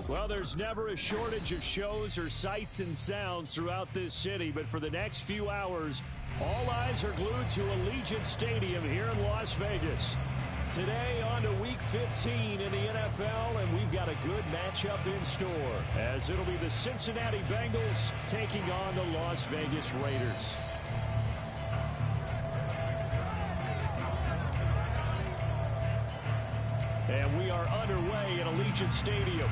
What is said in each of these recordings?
Well, there's never a shortage of shows or sights and sounds throughout this city, but for the next few hours, all eyes are glued to Allegiant Stadium here in Las Vegas. Today on to Week 15 in the NFL, and we've got a good matchup in store, as it'll be the Cincinnati Bengals taking on the Las Vegas Raiders. And we are underway at Allegiant Stadium.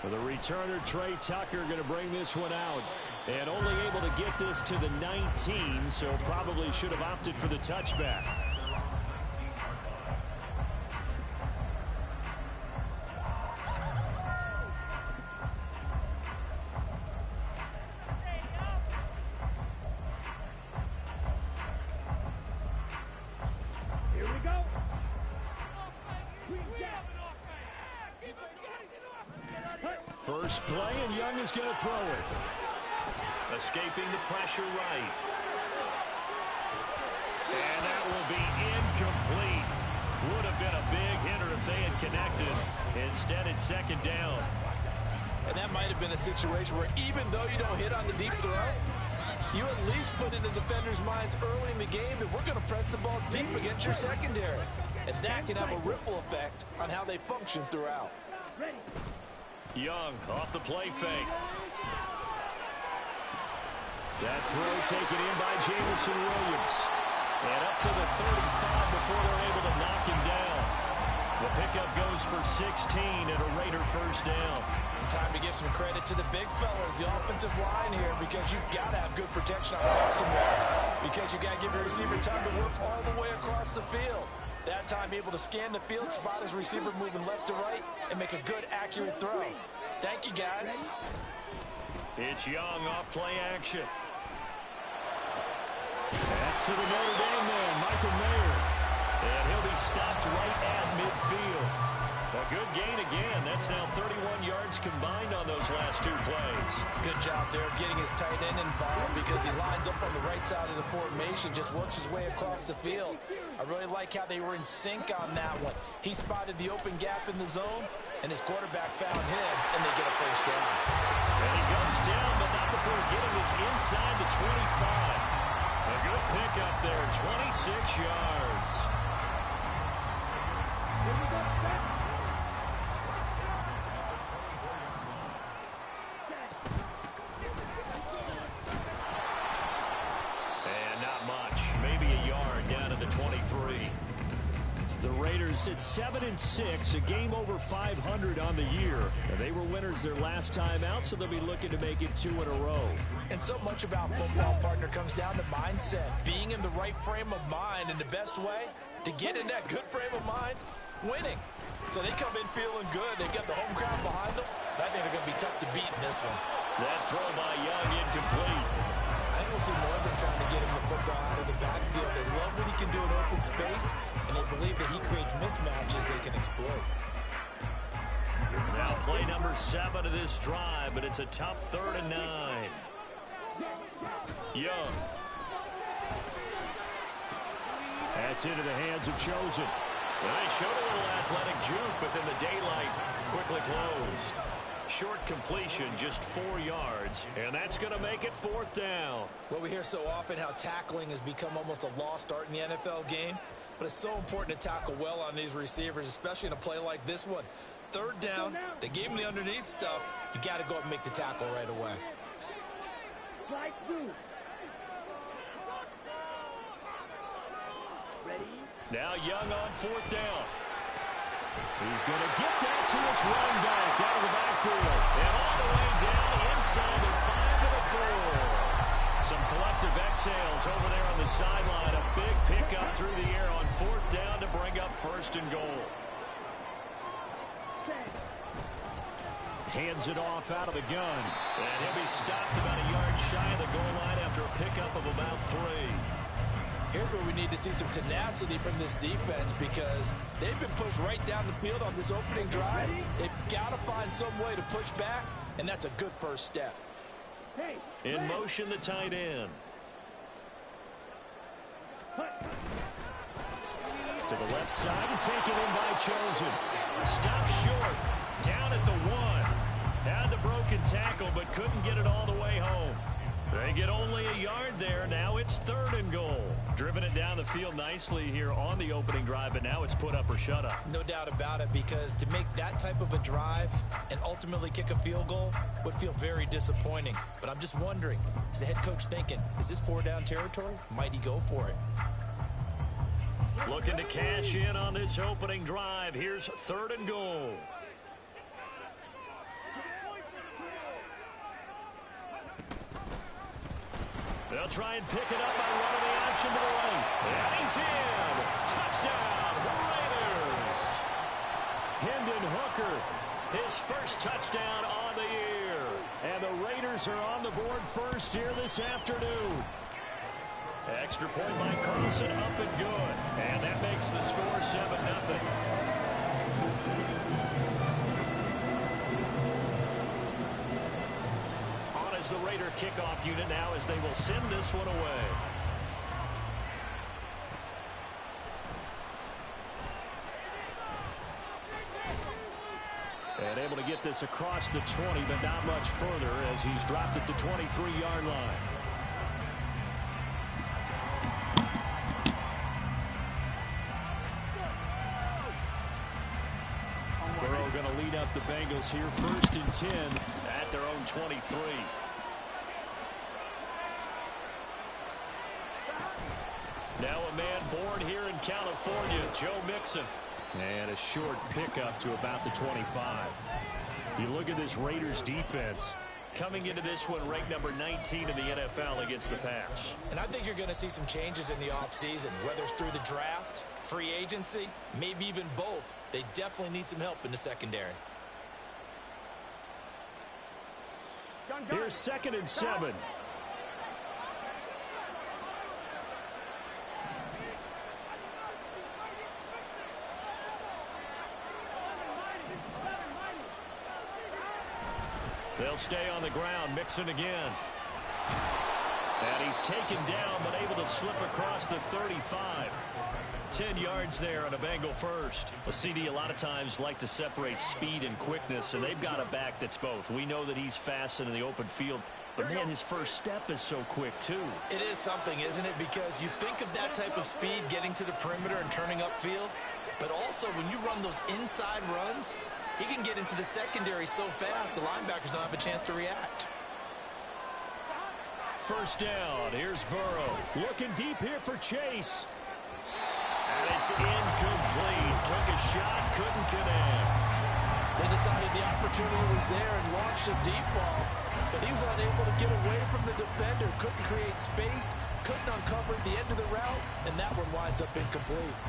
For the returner, Trey Tucker going to bring this one out. And only able to get this to the 19, so probably should have opted for the touchback. Here we go. First play, and Young is going to throw it. Escaping the pressure right. And that will be incomplete. Would have been a big hitter if they had connected. Instead, it's second down. And that might have been a situation where even though you don't hit on the deep throw, you at least put in the defender's minds early in the game that we're going to press the ball deep against your secondary. And that can have a ripple effect on how they function throughout. Young off the play fake. That throw taken in by Jamison Williams. And up to the 35 before they're able to knock him down. The pickup goes for 16 and a Raider first down. And time to give some credit to the big fellas, the offensive line here, because you've got to have good protection on crossing routes. Because you've got to give your receiver time to work all the way across the field. That time able to scan the field, spot his receiver moving left to right, and make a good, accurate throw. Thank you, guys. It's Young off play action. That's to the Notre Dame man, Michael Mayer. And he'll be stopped right at midfield. A good gain again. That's now 31 yards combined on those last two plays. Good job there of getting his tight end involved because he lines up on the right side of the formation, just works his way across the field. I really like how they were in sync on that one. He spotted the open gap in the zone, and his quarterback found him, and they get a first down. And he goes down, but not before getting this inside the 25. A good pickup there, 26 yards. Here we go, step. And not much, maybe a yard down to the 23. The Raiders at 7-6, a game over 500 on the year. And they were winners their last time out, so they'll be looking to make it 2 in a row. And so much about football, partner, comes down to mindset. Being in the right frame of mind, and the best way to get in that good frame of mind, winning. So they come in feeling good. They've got the home crowd behind them. I think they're going to be tough to beat in this one. That throw by Young incomplete. I think we'll see more of them trying to get him the football out of the backfield. They love what he can do in open space, and they believe that he creates mismatches they can exploit. Now play number 7 of this drive, but it's a tough 3rd and 9. Young. That's into the hands of Chosen. Well, they showed a little athletic juke, but then the daylight quickly closed. Short completion, just 4 yards, and that's going to make it 4th down. Well, we hear so often how tackling has become almost a lost art in the NFL game, but it's so important to tackle well on these receivers, especially in a play like this one. 3rd down, they gave him the underneath stuff. You got to go up and make the tackle right away. Slide through. Ready? Now Young on 4th down. He's going to get that to his running back out of the backfield. And all the way down inside the 5 to the 4. Some collective exhales over there on the sideline. A big pickup through the air on 4th down to bring up 1st and goal. Hands it off out of the gun. And he'll be stopped about a yard shy of the goal line after a pickup of about 3. Here's where we need to see some tenacity from this defense because they've been pushed right down the field on this opening drive. They've got to find some way to push back, and that's a good first step. In motion, the tight end. To the left side and taken in by Chosen. Stopped short. Down at the 1. Had the broken tackle, but couldn't get it all the way home. They get only a yard there. Now it's 3rd and goal. Driven it down the field nicely here on the opening drive, but now it's put up or shut up. No doubt about it, because to make that type of a drive and ultimately kick a field goal would feel very disappointing. But I'm just wondering, is the head coach thinking, is this 4-down territory? Might he go for it? Looking to cash in on this opening drive. Here's 3rd and goal. They'll try and pick it up by running the option to the right. And he's in. Touchdown, Raiders. Hendon Hooker, his first touchdown on the year. And the Raiders are on the board first here this afternoon. Extra point by Carlson, up and good. And that makes the score 7-0. The Raider kickoff unit now as they will send this one away. And able to get this across the 20, but not much further as he's dropped at the 23-yard line. Burrow going to lead up the Bengals here, 1st and 10 at their own 23. Now a man born here in California, Joe Mixon. And a short pickup to about the 25. You look at this Raiders defense. Coming into this one ranked number 19 in the NFL against the pass. And I think you're going to see some changes in the offseason, whether it's through the draft, free agency, maybe even both. They definitely need some help in the secondary. Here's 2nd and 7. They'll stay on the ground. Mixon again. And he's taken down, but able to slip across the 35. 10 yards there on a Bengal first. A CD a lot of times like to separate speed and quickness, and they've got a back that's both. We know that he's fast in the open field, but man, his first step is so quick too. It is something, isn't it? Because you think of that type of speed getting to the perimeter and turning upfield, but also when you run those inside runs, he can get into the secondary so fast the linebackers don't have a chance to react. 1st down. Here's Burrow. Looking deep here for Chase. And it's incomplete. Took a shot, couldn't connect. They decided the opportunity was there and launched a deep ball, but he was unable to get away from the defender, couldn't create space, couldn't uncover the end of the route, and that one winds up incomplete.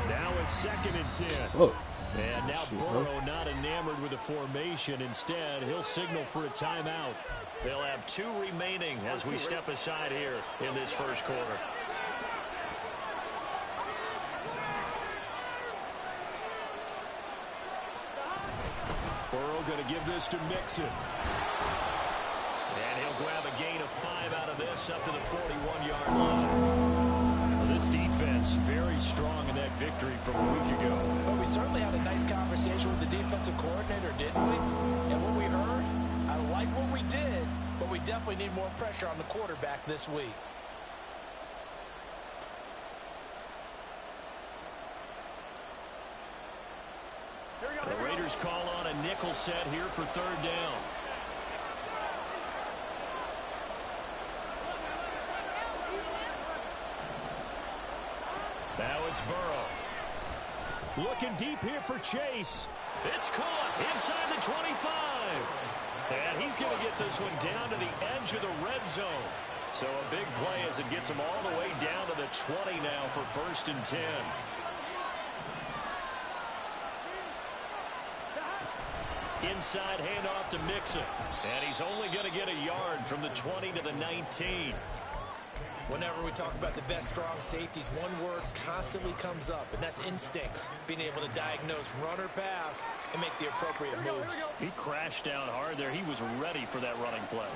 Now it's 2nd and 10. Oh. And now Burrow not enamored with the formation. Instead, he'll signal for a timeout. They'll have 2 remaining as we step aside here in this first quarter. Burrow going to give this to Mixon. And he'll grab a gain of 5 out of this up to the 41-yard line. Well, this defense very strong in that victory from a week ago. But we certainly had a nice conversation with the defensive coordinator, didn't we? And what we heard, I like what we did, but we definitely need more pressure on the quarterback this week. The Raiders call on a nickel set here for 3rd down. Now it's Burrow. Looking deep here for Chase. It's caught inside the 25. And he's going to get this one down to the edge of the red zone. So a big play as it gets him all the way down to the 20 now for 1st and 10. Inside handoff to Mixon. And he's only going to get a yard from the 20 to the 19. Whenever we talk about the best strong safeties, one word constantly comes up, and that's instincts. Being able to diagnose run or pass and make the appropriate moves. He crashed down hard there. He was ready for that running play.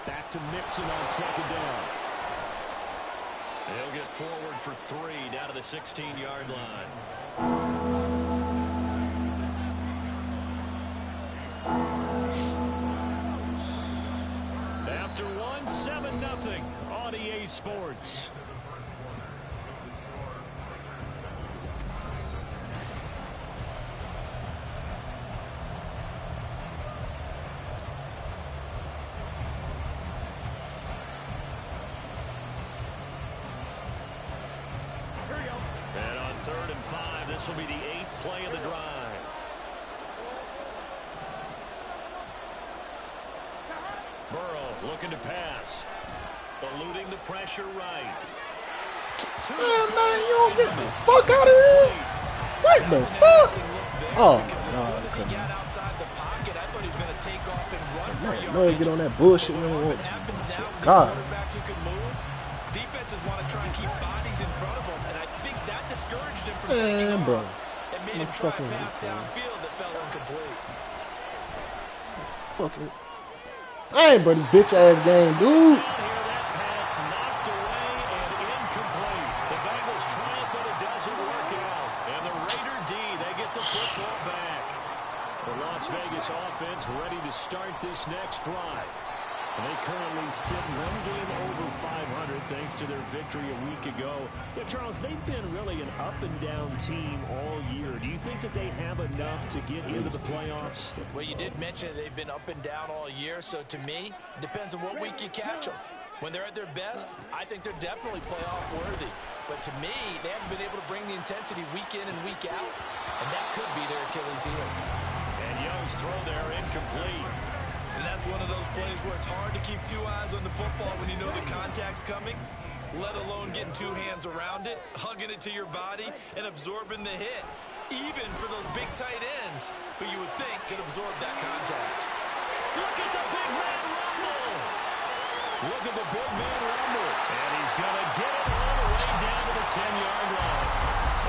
Back to Mixon on second down. He'll get forward for 3 down to the 16-yard line. After 1, 7-0 on EA Sports. And on 3rd and 5, this will be the 8th play of the drive. Burrow looking to pass. Eluding the pressure right. Man, you don't get the fuck out of here. What the fuck? Oh, no, he got outside the pocket, I thought he was going to take off and run for man, yards. no, get on that bullshit when it wants to. God. Quarterbacks who can move, defenses want to try and keep bodies in front of them, and I think that discouraged him from taking off. Bro. It made him try a pass downfield that fell incomplete. Fuck it. I ain't bro, this bitch ass game, dude. That pass knocked away and incomplete. The Bengals try it, but it doesn't work out. And the Raider D, they get the football back. The Las Vegas offense ready to start this next drive. And they currently sit 1 game over 500 thanks to their victory a week ago. Yeah, Charles, they've been really an up-and-down team all year. Do you think that they have enough to get into the playoffs? Well, you did mention they've been up and down all year, so to me, it depends on what week you catch them. When they're at their best, I think they're definitely playoff worthy. But to me, they haven't been able to bring the intensity week in and week out, and that could be their Achilles heel. And Young's throw there incomplete. And that's one of those plays where it's hard to keep 2 eyes on the football when you know the contact's coming, let alone getting 2 hands around it, hugging it to your body, and absorbing the hit, even for those big tight ends who you would think could absorb that contact. Look at the big man rumble. Look at the big man rumble. And he's going to get it all the way down to the 10-yard line.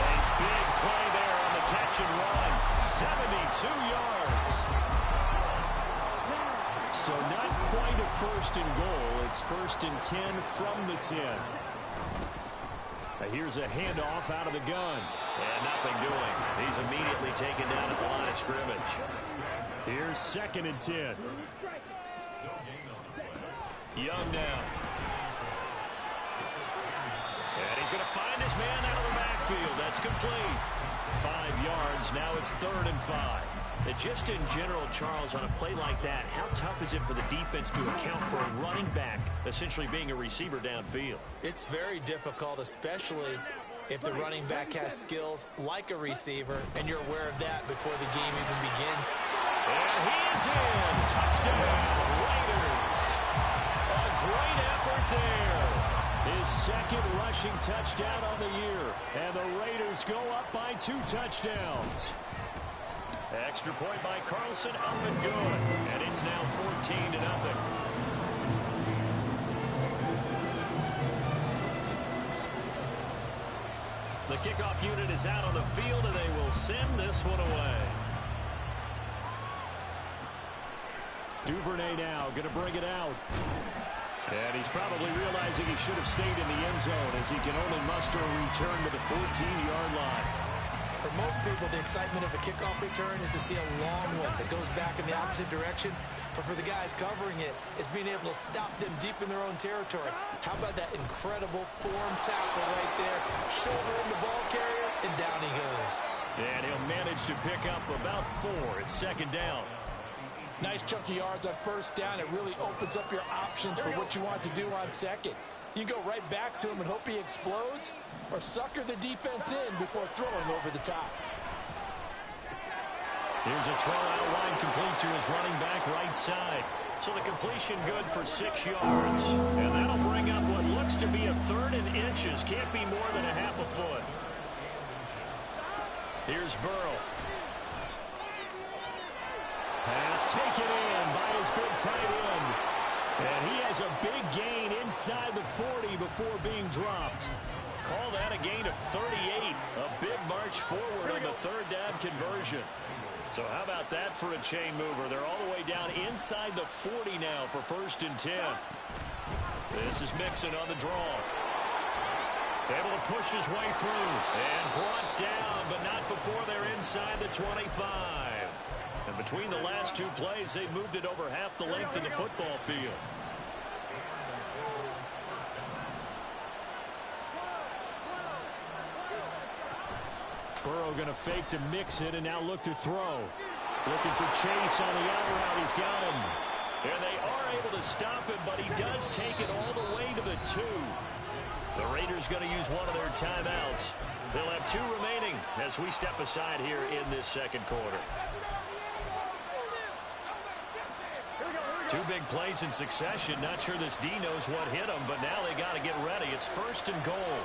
A big play there on the catch and run. 72 yards. So not quite a 1st and goal. It's 1st and 10 from the 10. Here's a handoff out of the gun. And nothing doing. He's immediately taken down at the line of scrimmage. Here's 2nd and 10. Young now. And he's going to find his man out of the backfield. That's complete. 5 yards. Now it's 3rd and 5. And just in general, Charles, on a play like that, how tough is it for the defense to account for a running back essentially being a receiver downfield? It's very difficult, especially if the running back has skills like a receiver, and you're aware of that before the game even begins. And he is in. Touchdown, Raiders. A great effort there. His 2nd rushing touchdown on the year. And the Raiders go up by 2 touchdowns. Extra point by Carlson, up and good. And it's now 14-0. The kickoff unit is out on the field, and they will send this one away. Duvernay now going to bring it out. And he's probably realizing he should have stayed in the end zone as he can only muster a return to the 14-yard line. For most people, the excitement of a kickoff return is to see a long one that goes back in the opposite direction. But for the guys covering it, it's being able to stop them deep in their own territory. How about that incredible form tackle right there? Shoulder in the ball carrier, and down he goes. And he'll manage to pick up about 4. It's 2nd down. Nice chunky yards on 1st down. It really opens up your options for what you want to do on 2nd. You go right back to him and hope he explodes, or sucker the defense in before throwing over the top. Here's a throw out wide, complete to his running back right side. So the completion good for 6 yards. And that'll bring up what looks looks to be a third in inches. Can't be more than a half a foot. Here's Burrow. Pass taken in by his big tight end. And he has a big gain inside the 40 before being dropped. Call that a gain of 38. A big march forward on the third down conversion. So how about that for a chain mover? They're all the way down inside the 40 now for 1st and 10. This is Mixon on the draw. Able to push his way through. And brought down, but not before they're inside the 25. And between the last two plays, they've moved it over half the length of the football field. Burrow going to fake to Mixon and now look to throw. Looking for Chase on the out route. He's got him. And they are able to stop him, but he does take it all the way to the 2. The Raiders going to use one of their timeouts. They'll have 2 remaining as we step aside here in this second quarter. 2 big plays in succession. Not sure this D knows what hit him, but now they got to get ready. It's 1st and goal.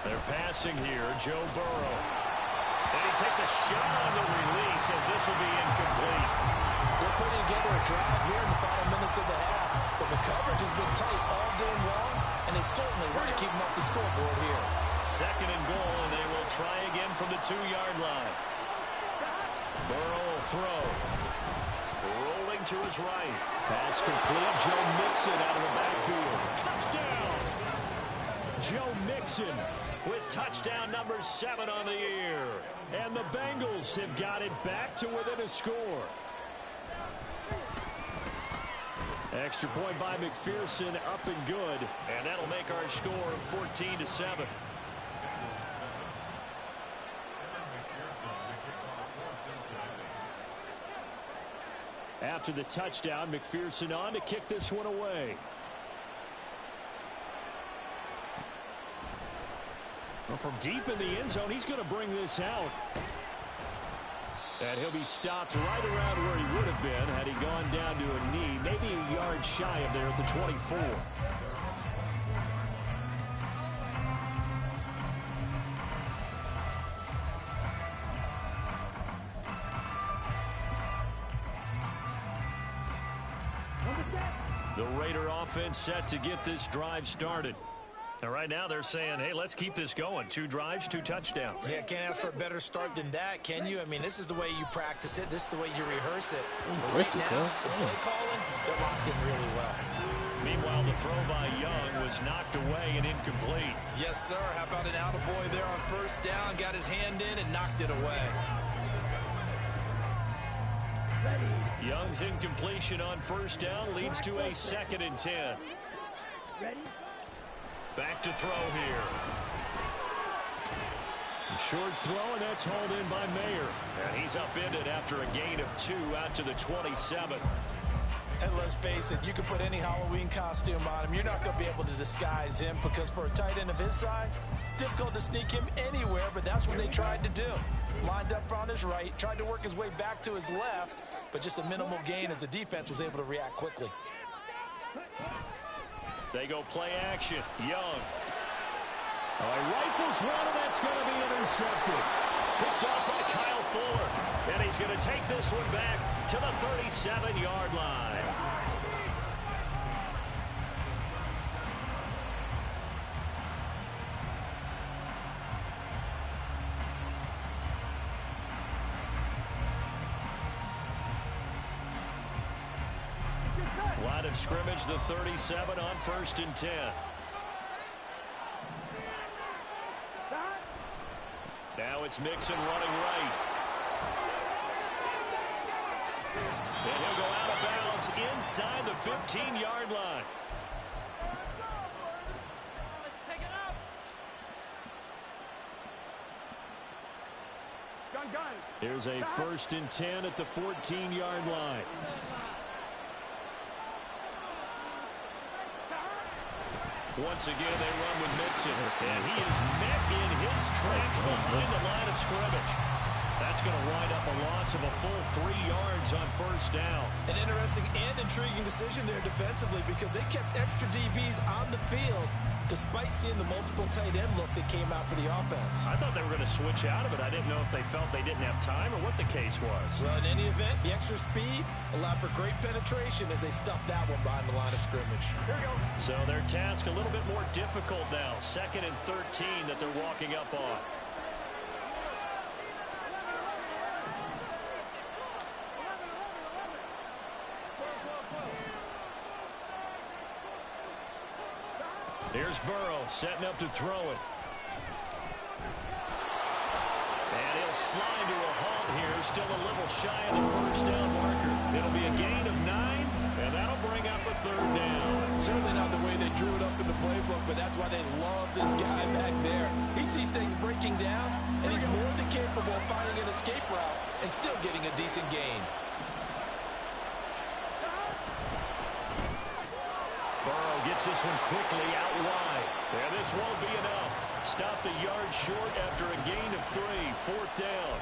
They're passing here, Joe Burrow. And he takes a shot on the release as this will be incomplete. They're putting together a drive here in the final minutes of the half, but the coverage has been tight all game long, and they certainly want to keep them off the scoreboard here. 2nd and goal, and they will try again from the 2-yard line. Burrow will throw. Rolling to his right. Pass complete. Joe Mixon out of the backfield. Touchdown! Joe Mixon with touchdown number 7 on the year. And the Bengals have got it back to within a score. Extra point by McPherson, up and good. And that'll make our score 14-7. After the touchdown, McPherson on to kick this one away. Well, from deep in the end zone, he's going to bring this out. And he'll be stopped right around where he would have been had he gone down to a knee, maybe a yard shy of there at the 24. The Raider offense set to get this drive started. And right now they're saying, hey, let's keep this going. 2 drives, 2 touchdowns. Yeah, can't ask for a better start than that, can you? I mean, this is the way you practice it. This is the way you rehearse it. But right now, the play calling, they're locked in really well. Meanwhile, the throw by Young was knocked away and incomplete. Yes, sir. How about an attaboy there on 1st down? Got his hand in and knocked it away. Young's incompletion on 1st down leads to a 2nd and 10. Ready? Back to throw here. A short throw, and that's hauled in by Mayer. And he's upended after a gain of 2 out to the 27. And let's face it, you can put any Halloween costume on him. You're not going to be able to disguise him because for a tight end of his size, difficult to sneak him anywhere, but that's what they tried to do. Lined up on his right, tried to work his way back to his left, but just a minimal gain as the defense was able to react quickly. They go play action. Young. He rifles one, and that's going to be intercepted. Picked off by Kyle Fuller. And he's going to take this one back to the 37-yard line. Line of scrimmage, the 37 on 1st and 10. Now it's Mixon running right. And he'll go out of bounds inside the 15-yard line. Here's a 1st and 10 at the 14-yard line. Once again, they run with Mixon, and he is met in his tracks behind the line of scrimmage. That's going to wind up a loss of a full 3 yards on first down. An interesting and intriguing decision there defensively because they kept extra DBs on the field despite seeing the multiple tight end look that came out for the offense. I thought they were going to switch out of it. I didn't know if they felt they didn't have time or what the case was. Well, in any event, the extra speed allowed for great penetration as they stuffed that one behind the line of scrimmage. So their task a little bit more difficult now. 2nd and 13 that they're walking up on. Here's Burrow setting up to throw it. And he'll slide to a halt here. Still a little shy of the first down marker. It'll be a gain of 9, and that'll bring up a 3rd down. Certainly not the way they drew it up in the playbook, but that's why they love this guy back there. He sees things breaking down, and he's more than capable of finding an escape route and still getting a decent gain. Burrow gets this one quickly out wide. And this won't be enough. Stopped a yard short after a gain of 3. 4th down.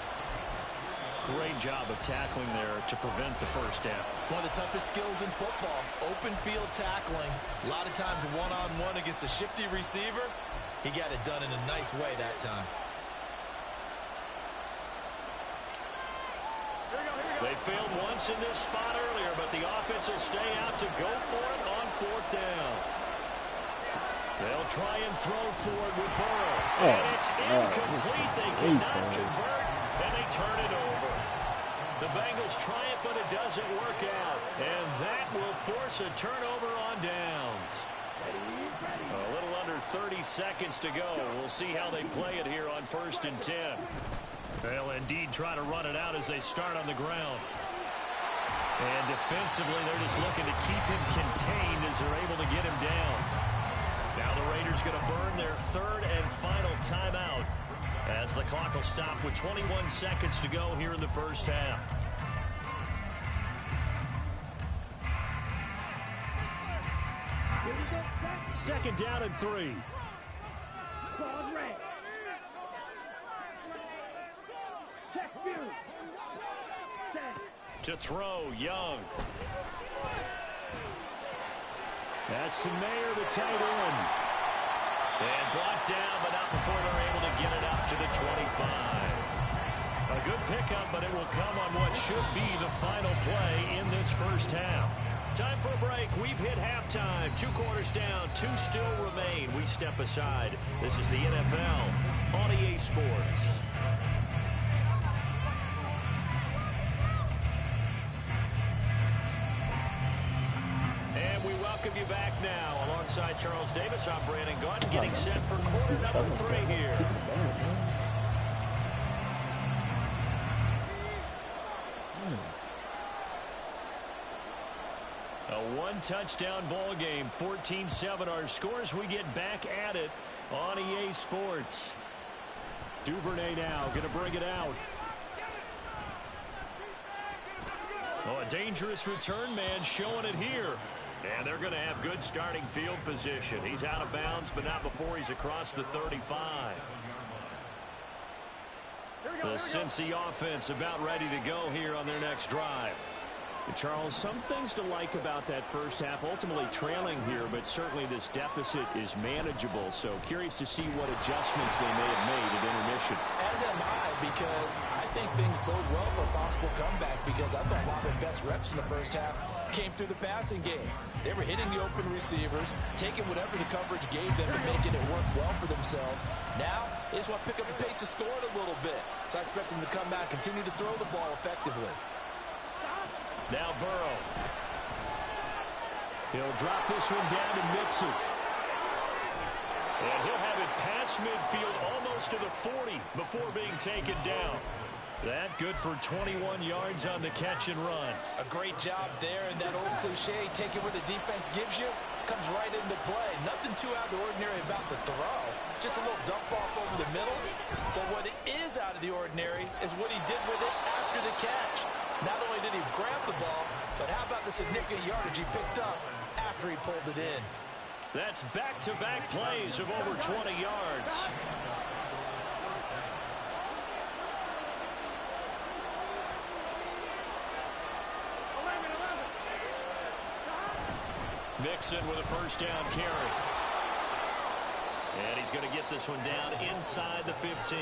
Great job of tackling there to prevent the first down. One of the toughest skills in football, open field tackling. A lot of times one-on-one against a shifty receiver. He got it done in a nice way that time. They failed once in this spot earlier, but the offense will stay out to go for it on 4th down. They'll try and throw for it with Burrow. And it's incomplete. They cannot convert, and they turn it over. The Bengals try it, but it doesn't work out. And that will force a turnover on downs. A little under 30 seconds to go. We'll see how they play it here on 1st and 10. They'll indeed try to run it out as they start on the ground. And defensively, they're just looking to keep him contained as they're able to get him down. Now the Raiders going to burn their 3rd and final timeout as the clock will stop with 21 seconds to go here in the first half. Second down and 3. Ball red. Check view. To throw, Young. That's Mayer, the tight end. And brought down, but not before they're able to get it up to the 25. A good pickup, but it will come on what should be the final play in this first half. Time for a break. We've hit halftime. 2 quarters down, 2 still remain. We step aside. This is the NFL on EA Sports. And we welcome you back now. Alongside Charles Davis, I'm Brandon Gaudin, getting set for quarter number 3 here. A 1-touchdown ball game, 14-7 our scores. We get back at it on EA Sports. Duvernay now going to bring it out. Oh, a dangerous return man showing it here. And they're going to have good starting field position. He's out of bounds, but not before he's across the 35. The Cincy offense about ready to go here on their next drive. Charles, some things to like about that first half. Ultimately trailing here, but certainly this deficit is manageable. So curious to see what adjustments they may have made at intermission. As am I, because I think things bode well for a possible comeback, because I thought a lot of their best reps in the first half came through the passing game. They were hitting the open receivers, taking whatever the coverage gave them and making it work well for themselves. Now, they just want to pick up the pace of scoring a little bit. So I expect them to come back, continue to throw the ball effectively. Now Burrow. He'll drop this one down to Mixon. And he'll have it past midfield almost to the 40 before being taken down. That good for 21 yards on the catch and run. A great job there, and that old cliche, take it where the defense gives you, comes right into play. Nothing too out of the ordinary about the throw. Just a little dump off over the middle. But what is out of the ordinary is what he did with it after the catch. Not only did he grab the ball, but how about the significant yardage he picked up after he pulled it in? That's back-to-back plays of over 20 yards. Mixon with a first down carry. And he's going to get this one down inside the 15.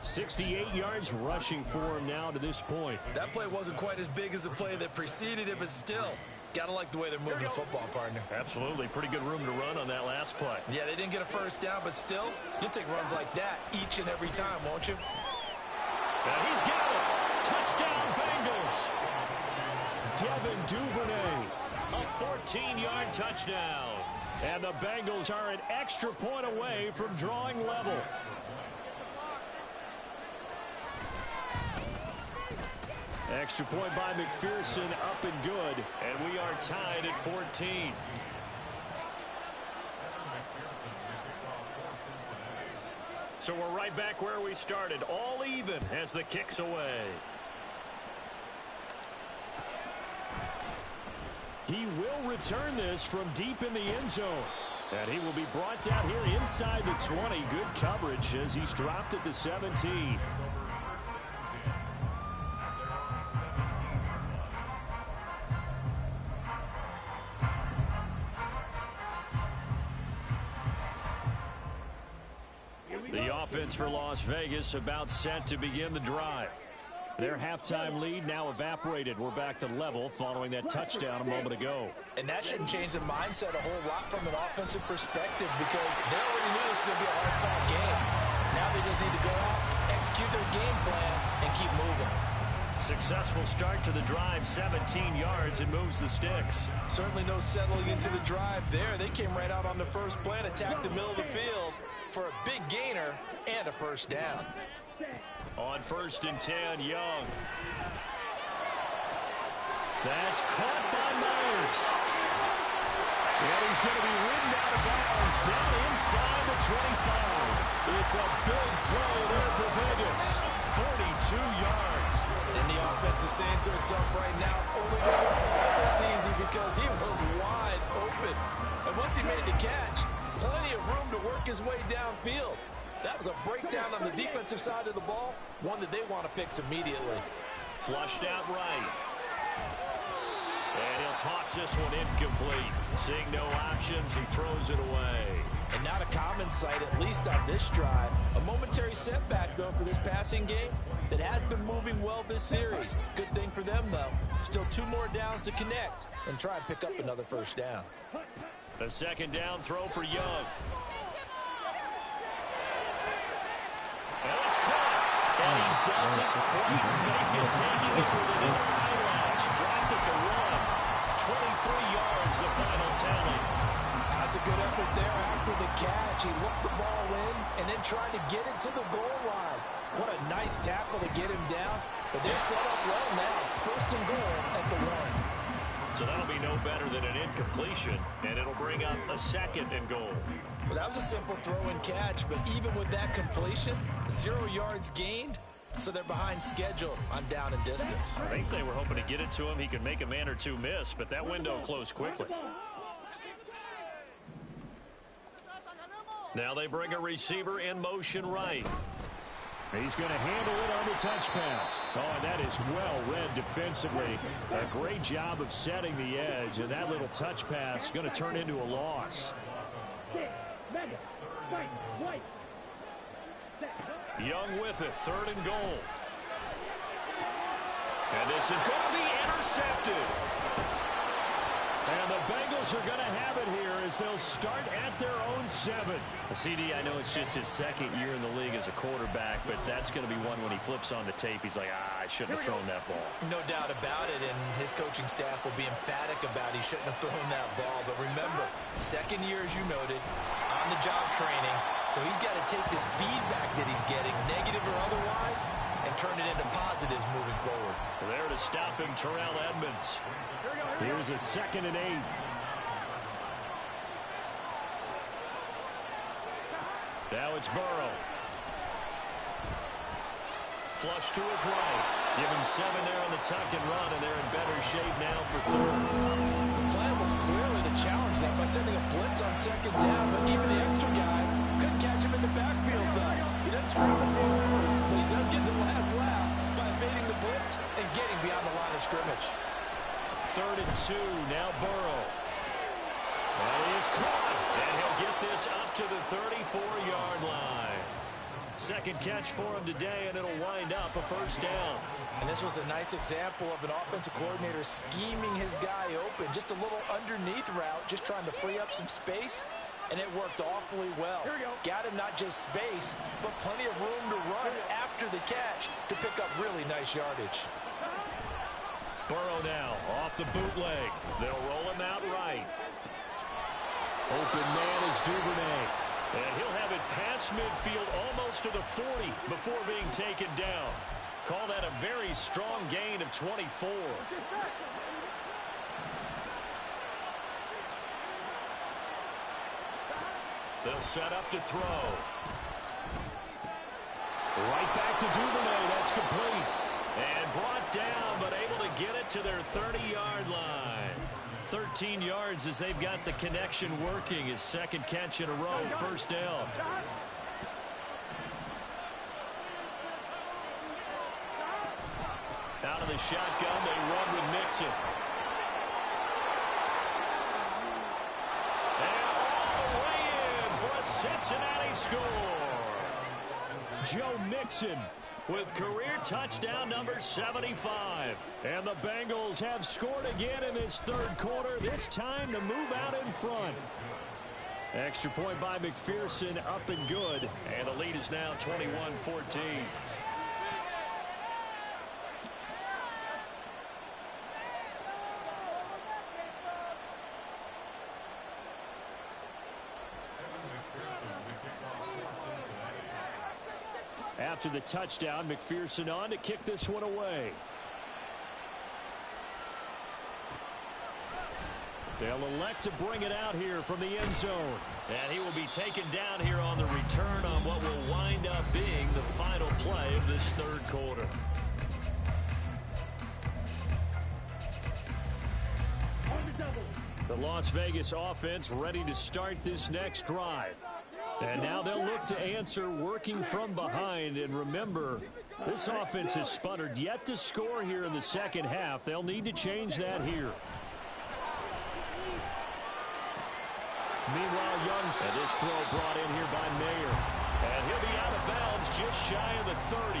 68 yards rushing for him now to this point. That play wasn't quite as big as the play that preceded it, but still, got to like the way they're moving the football, partner. Absolutely. Pretty good room to run on that last play. Yeah, they didn't get a first down, but still, you'll take runs like that each and every time, won't you? And he's got it. Touchdown, Bengals. Devin Duvernay. A 14-yard touchdown. And the Bengals are an extra point away from drawing level. Extra point by McPherson, up and good. And we are tied at 14. So we're right back where we started, all even as the kick's away. He will return this from deep in the end zone. And he will be brought down here inside the 20. Good coverage as he's dropped at the 17. The offense for Las Vegas about set to begin the drive. Their halftime lead now evaporated. We're back to level following that touchdown a moment ago. And that shouldn't change the mindset a whole lot from an offensive perspective because they already knew this was going to be a hard-fought game. Now they just need to go out, execute their game plan, and keep moving. Successful start to the drive, 17 yards, and moves the sticks. Certainly no settling into the drive there. They came right out on the first play and attacked the middle of the field for a big gainer and a first down. On 1st and 10, Young. That's caught by Myers. And he's going to be ridden out of bounds down inside the 25. It's a big play there for Vegas. 42 yards. And the offense is saying to itself right now, only going to ball this easy because he was wide open. And once he made the catch, plenty of room to work his way downfield. That was a breakdown on the defensive side of the ball, one that they want to fix immediately. Flushed out right. And he'll toss this one incomplete. Seeing no options, he throws it away. And not a common sight, at least on this drive. A momentary setback, though, for this passing game that has been moving well this series. Good thing for them, though. Still 2 more downs to connect and try and pick up another first down. A second down throw for Young. And it's caught. And he doesn't quite make it, taking it within the highlights. Dropped at the 1. 23 yards, the final tally. That's a good effort there after the catch. He looked the ball in and then tried to get it to the goal line. What a nice tackle to get him down. But they're set up well now. 1st and goal at the 1. So that'll be no better than an incompletion, and it'll bring up a 2nd and goal. Well, that was a simple throw and catch, but even with that completion, 0 yards gained, so they're behind schedule on down and distance. I think they were hoping to get it to him. He could make a man or two miss, but that window closed quickly. Now they bring a receiver in motion right. He's going to handle it on the touch pass. Oh, and that is well read defensively. A great job of setting the edge, and that little touch pass is going to turn into a loss. Young with it, 3rd and goal. And this is going to be intercepted. And the Bengals are going to have it here as they'll start at their own 7. CD, I know it's just his 2nd year in the league as a quarterback, but that's going to be one when he flips on the tape. He's like, I shouldn't have thrown that ball. No doubt about it, and his coaching staff will be emphatic about he shouldn't have thrown that ball. But remember, 2nd year, as you noted, on-the-job training, so he's got to take this feedback that he's getting, negative or otherwise, and turn it into positives moving forward. There to stop him, Terrell Edmonds. Here's a 2nd and 8. Now it's Burrow. Flush to his right. Give him 7 there on the tuck and run, and they're in better shape now for 3rd. The plan was clearly to challenge them by sending a blitz on 2nd down, but even the extra guys couldn't catch him in the backfield, though. He doesn't scramble for him first, but he does get the last laugh by evading the blitz and getting beyond the line of scrimmage. 3rd and 2, now Burrow. And he is caught. And he'll get this up to the 34-yard line. Second catch for him today, and it'll wind up a first down. And this was a nice example of an offensive coordinator scheming his guy open. Just a little underneath route, just trying to free up some space. And it worked awfully well. Got him not just space, but plenty of room to run after the catch to pick up really nice yardage. Burrow now off the bootleg. They'll roll him out right. Open man is Duvernay. And he'll have it past midfield almost to the 40 before being taken down. Call that a very strong gain of 24. They'll set up to throw. Right back to Duvernay. That's complete. And brought down, but able to get it to their 30-yard line. 13 yards as they've got the connection working. His second catch in a row, first down. Out of the shotgun, they run with Mixon. And all the way in for a Cincinnati score. Joe Mixon with career touchdown number 75. And the Bengals have scored again in this third quarter, this time to move out in front. Extra point by McPherson, up and good. And the lead is now 21-14. After the touchdown, McPherson on to kick this one away. They'll elect to bring it out here from the end zone. And he will be taken down here on the return on what will wind up being the final play of this third quarter. The Las Vegas offense ready to start this next drive. And now they'll look to answer working from behind. And remember, this offense has sputtered yet to score here in the second half. They'll need to change that here. Meanwhile, Young's and this throw brought in here by Mayer. And he'll be out of bounds just shy of the 30.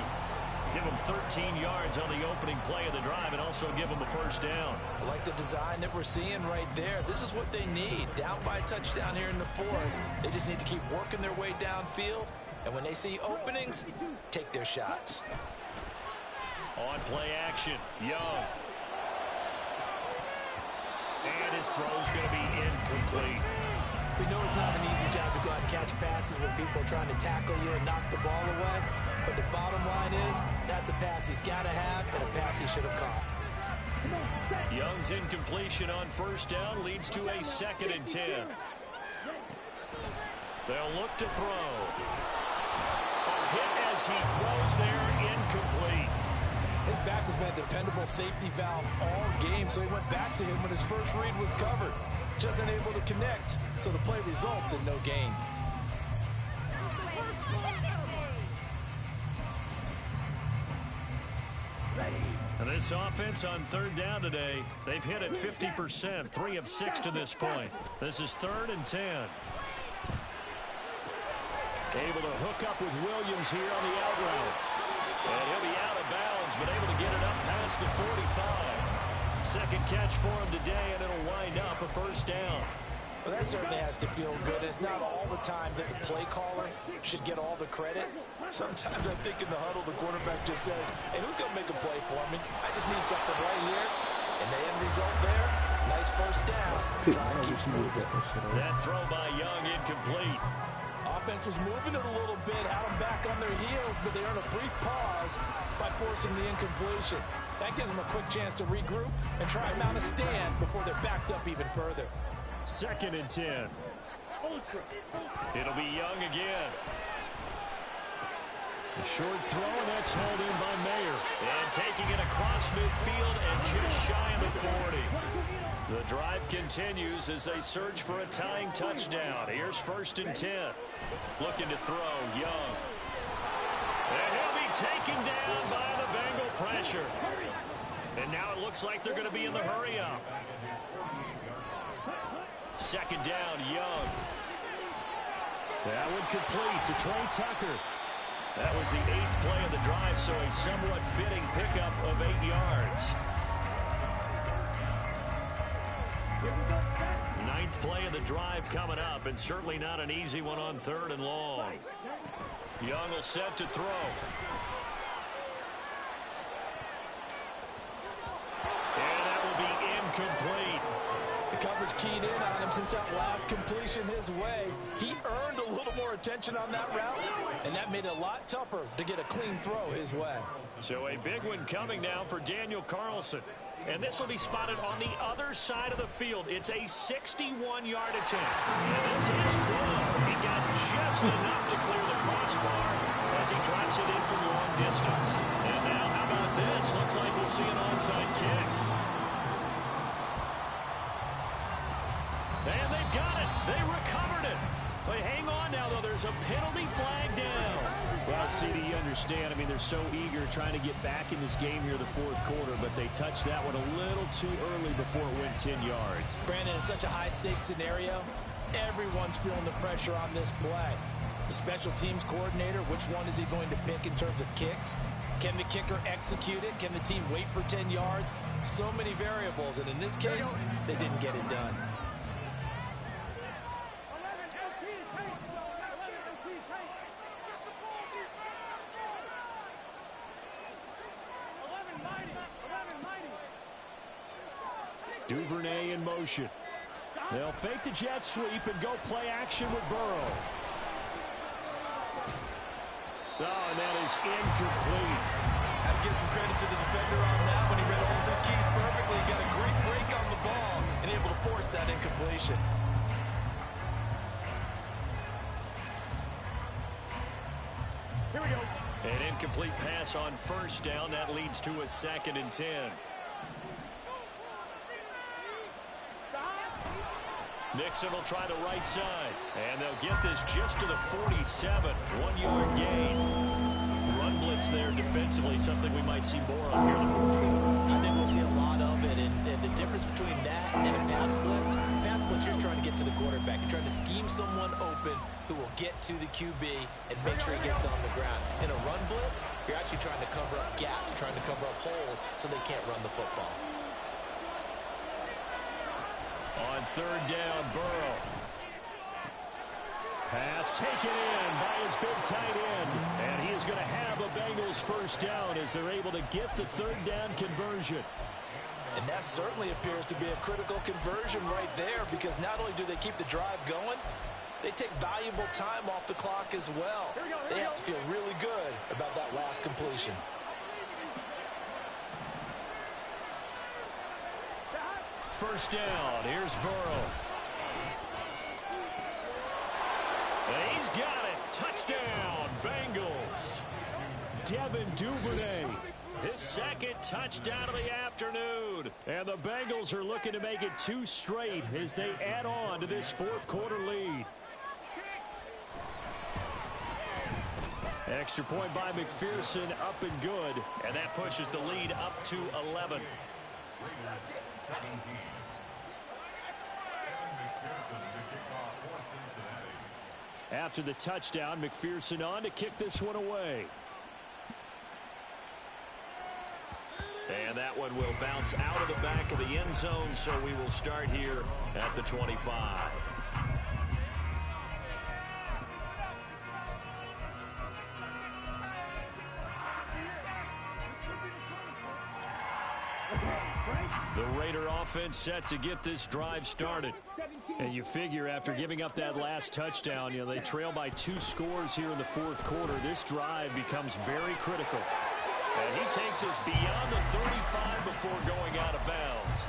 Give him 13 yards on the opening play of the drive and also give him a first down. I like the design that we're seeing right there. This is what they need. Down by a touchdown here in the fourth. They just need to keep working their way downfield. And when they see openings, take their shots. On play action, Young. And his throw's going to be incomplete. We know it's not an easy job to go out and catch passes when people are trying to tackle you and knock the ball away. But the bottom line is, that's a pass he's got to have and a pass he should have caught. Young's incompletion on first down leads to a 2nd and 10. They'll look to throw. A hit as he throws there, incomplete. His back has been a dependable safety valve all game, so he went back to him when his first read was covered. Just unable to connect, so the play results in no gain. And this offense on third down today, they've hit it 50%, 3 of 6 to this point. This is 3rd and 10. Able to hook up with Williams here on the out route. And he'll be out of bounds, but able to get it up past the 45. Second catch for him today, and it'll wind up a first down. Well, that certainly has to feel good. It's not all the time that the play caller should get all the credit. Sometimes I think in the huddle, the quarterback just says, hey, who's going to make a play for me? I just need something right here. And the end result there, nice first down. Trying to keep moving. That throw by Young incomplete. Offense was moving it a little bit, had them back on their heels, but they earned a brief pause by forcing the incompletion. That gives them a quick chance to regroup and try and mount a stand before they're backed up even further. 2nd and 10. It'll be Young again. A short throw, and that's hauled in by Mayer. And taking it across midfield and just shy of the 40. The drive continues as they search for a tying touchdown. Here's 1st and 10. Looking to throw, Young. And he'll be taken down by the Bengal pressure. And now it looks like they're going to be in the hurry-up. Second down, Young. That would complete to Trey Tucker. That was the 8th play of the drive, so a somewhat fitting pickup of 8 yards. 9th play of the drive coming up, and certainly not an easy one on 3rd and long. Young will set to throw. And that will be incomplete. The coverage keyed in on him since that last completion his way. He earned a little more attention on that route, and that made it a lot tougher to get a clean throw his way. So a big one coming now for Daniel Carlson. And this will be spotted on the other side of the field. It's a 61-yard attempt. And this is good. He got just enough to clear the crossbar as he drops it in from long distance. And now, how about this? Looks like we'll see an onside kick. And they've got it. They recovered it. But hang on now, though. There's a penalty flag down. Well, CD, you understand. I mean, they're so eager trying to get back in this game here the 4th quarter, but they touched that one a little too early before it went 10 yards. Brandon, in such a high-stakes scenario, everyone's feeling the pressure on this play. The special teams coordinator, which one is he going to pick in terms of kicks? Can the kicker execute it? Can the team wait for 10 yards? So many variables, and in this case, they didn't get it done. Duvernay in motion. They'll fake the jet sweep and go play action with Burrow. Oh, and that is incomplete. Have to give some credit to the defender on that when he read all of his keys perfectly. He got a great break on the ball and able to force that incompletion. Here we go. An incomplete pass on 1st down. That leads to a 2nd and 10. Nixon will try the right side. And they'll get this just to the 47. 1-yard gain. Run blitz there defensively. Something we might see more of here in the 4th quarter. I think we'll see a lot of it. And the difference between that and a pass blitz, you're just trying to get to the quarterback. You're trying to scheme someone open who will get to the QB and make sure he gets on the ground. In a run blitz, you're actually trying to cover up gaps, trying to cover up holes so they can't run the football. On 3rd down, Burrow. Pass taken in by his big tight end. And he is going to have a Bengals 1st down as they're able to get the 3rd down conversion. And that certainly appears to be a critical conversion right there, because not only do they keep the drive going, they take valuable time off the clock as well. They have to feel really good about that last completion. First down. Here's Burrow. And he's got it. Touchdown, Bengals. Devin Duvernay. His 2nd touchdown of the afternoon. And the Bengals are looking to make it 2 straight as they add on to this 4th quarter lead. Extra point by McPherson, up and good. And that pushes the lead up to 11. After the touchdown, McPherson on to kick this one away. And that one will bounce out of the back of the end zone, so we will start here at the 25. The Raider offense set to get this drive started. And you figure after giving up that last touchdown, they trail by 2 scores here in the 4th quarter. This drive becomes very critical. And he takes us beyond the 35 before going out of bounds.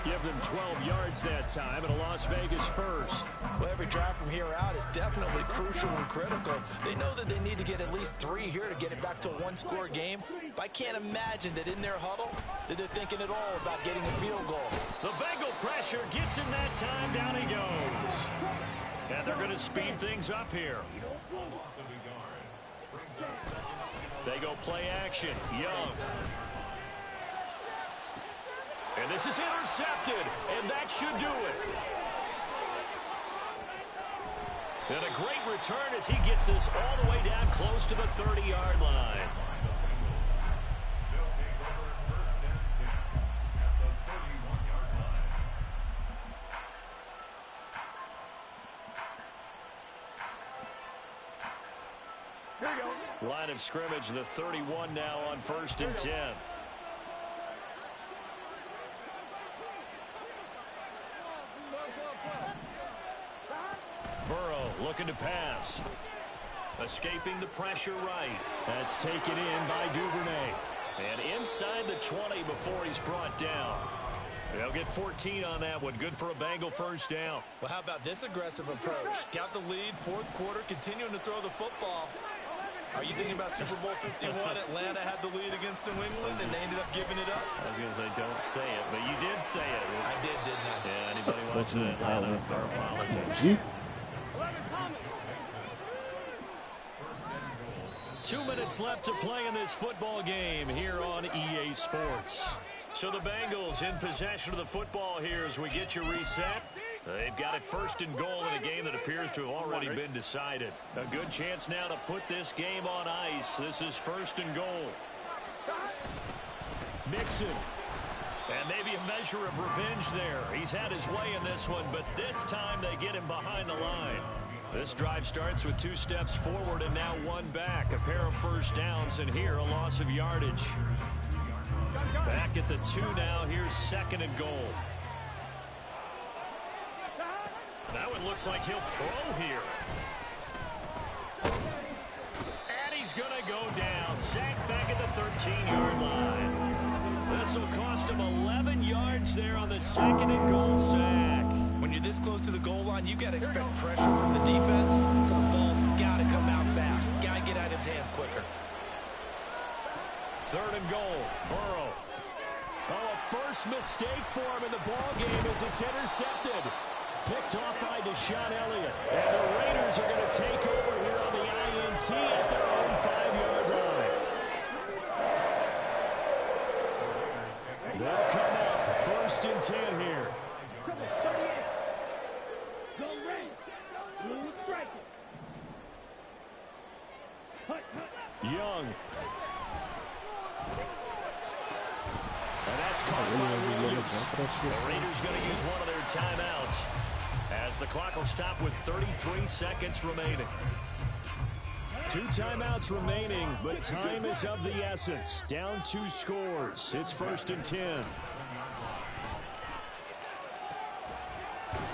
Give them 12 yards that time and a Las Vegas 1st. Well, every drive from here out is definitely crucial and critical. They know that they need to get at least 3 here to get it back to a 1-score game. But I can't imagine that in their huddle that they're thinking at all about getting a field goal. The Bengal pressure gets him that time. Down he goes. And they're going to speed things up here. They go play action. Young. And this is intercepted, and that should do it. And a great return as he gets this all the way down close to the 30-yard line. Line of scrimmage, the 31 now on 1st and 10. Burrow looking to pass. Escaping the pressure right. That's taken in by Duvernay. And inside the 20 before he's brought down. They'll get 14 on that one. Good for a Bengal first down. Well, how about this aggressive approach? Got the lead, 4th quarter, continuing to throw the football. Are you thinking about Super Bowl 51? Atlanta had the lead against New England, and they ended up giving it up. I was going to say, don't say it, but you did say it. I did, didn't I? Yeah, anybody watching Atlanta, our apologies. 2 minutes left to play in this football game here on EA Sports. So the Bengals in possession of the football here as we get you reset. They've got it 1st and goal in a game that appears to have already been decided. A good chance now to put this game on ice. This is 1st and goal. Mixon. And maybe a measure of revenge there. He's had his way in this one, but this time they get him behind the line. This drive starts with 2 steps forward and now 1 back. A pair of first downs, and here a loss of yardage. Back at the 2 now. Here's 2nd and goal. That one looks like he'll throw here. And he's going to go down. Sacked back at the 13-yard line. This will cost him 11 yards there on the 2nd and goal sack. When you're this close to the goal line, you got to expect pressure from the defense, so the ball's got to come out fast. Got to get out of his hands quicker. 3rd and goal. Burrow. Oh, a first mistake for him in the ball game as it's intercepted. Picked off by Deshaun Elliott. And the Raiders are going to take over here on the INT at their own 5-yard line. They'll come up 1st and 10 here. Young. And that's caught by Williams. The Raiders going to use one of their timeouts as the clock will stop with 33 seconds remaining. 2 timeouts remaining, but time is of the essence. Down 2 scores. It's 1st and 10.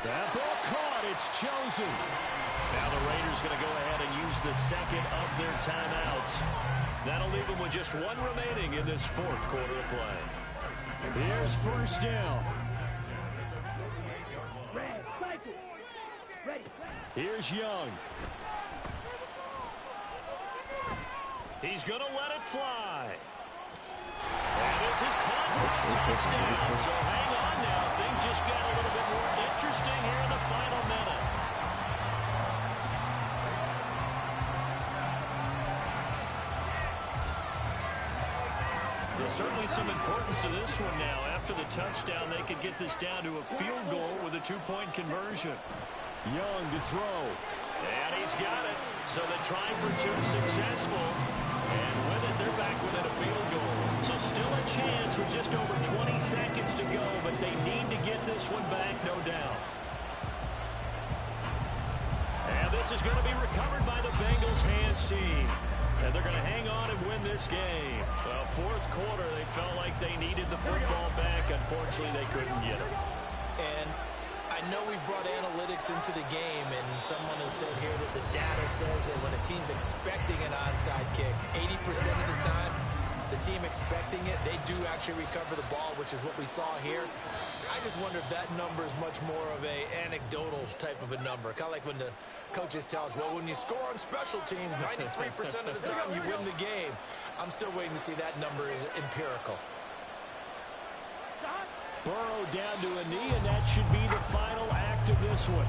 That ball caught. It's chosen. Now the Raiders going to go ahead and use the 2nd of their timeouts. That'll leave them with just 1 remaining in this 4th quarter of play. Here's 1st down. Here's Young. He's going to let it fly. And this is caught for a touchdown. So hang on now. Things just got a little bit more interesting here in the final minute. There's certainly some importance to this one now. After the touchdown, they could get this down to a field goal with a 2-point conversion. Young to throw. And he's got it. So the try for 2 successful. And with it, they're back within a field goal. So still a chance with just over 20 seconds to go, but they need to get this one back, no doubt. And this is going to be recovered by the Bengals hands team. And they're going to hang on and win this game. Well, 4th quarter, they felt like they needed the football back. Unfortunately, they couldn't get it. And I know we brought analytics into the game, and someone has said here that the data says that when a team's expecting an onside kick, 80% of the time, the team expecting it, they do actually recover the ball, which is what we saw here. I just wonder if that number is much more of a anecdotal type of a number. Kind of like when the coaches tell us, well, when you score on special teams, 93% of the time you win the game. I'm still waiting to see that number is empirical. Burrow down to a knee, and that should be the final act of this one.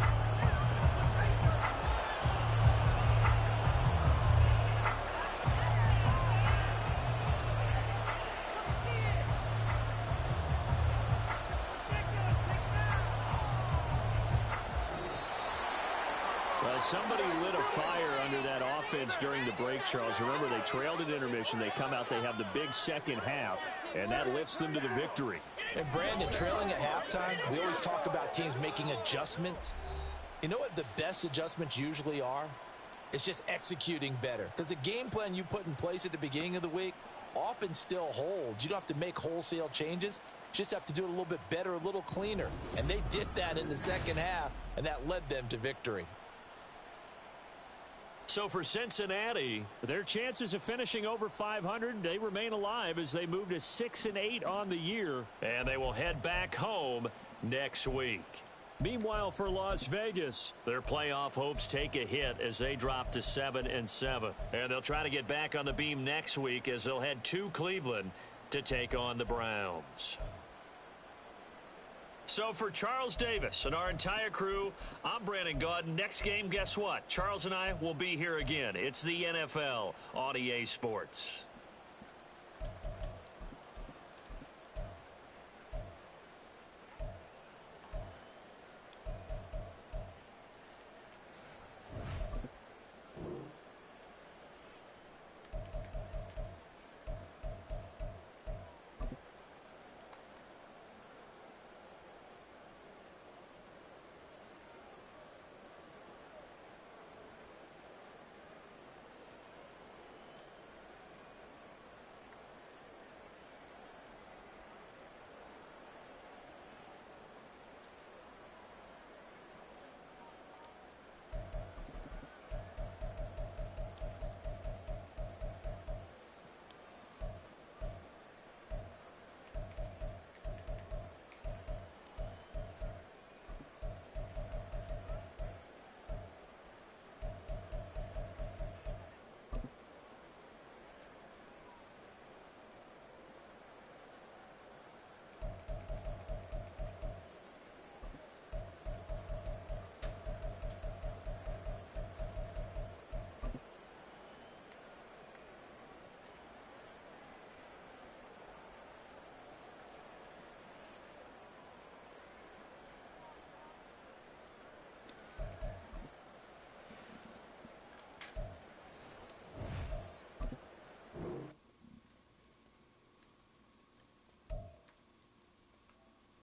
Somebody lit a fire under that offense during the break, Charles. Remember, they trailed at intermission. They come out, they have the big second half, and that lifts them to the victory. And Brandon, trailing at halftime, we always talk about teams making adjustments. You know what the best adjustments usually are? It's just executing better. Because the game plan you put in place at the beginning of the week often still holds. You don't have to make wholesale changes. You just have to do it a little bit better, a little cleaner. And they did that in the second half, and that led them to victory. So for Cincinnati, their chances of finishing over 500, they remain alive as they move to 6-8 on the year. And they will head back home next week. Meanwhile, for Las Vegas, their playoff hopes take a hit as they drop to 7-7. And they'll try to get back on the beam next week as they'll head to Cleveland to take on the Browns. So for Charles Davis and our entire crew, I'm Brandon Gaudin. Next game, guess what? Charles and I will be here again. It's the NFL on EA Sports.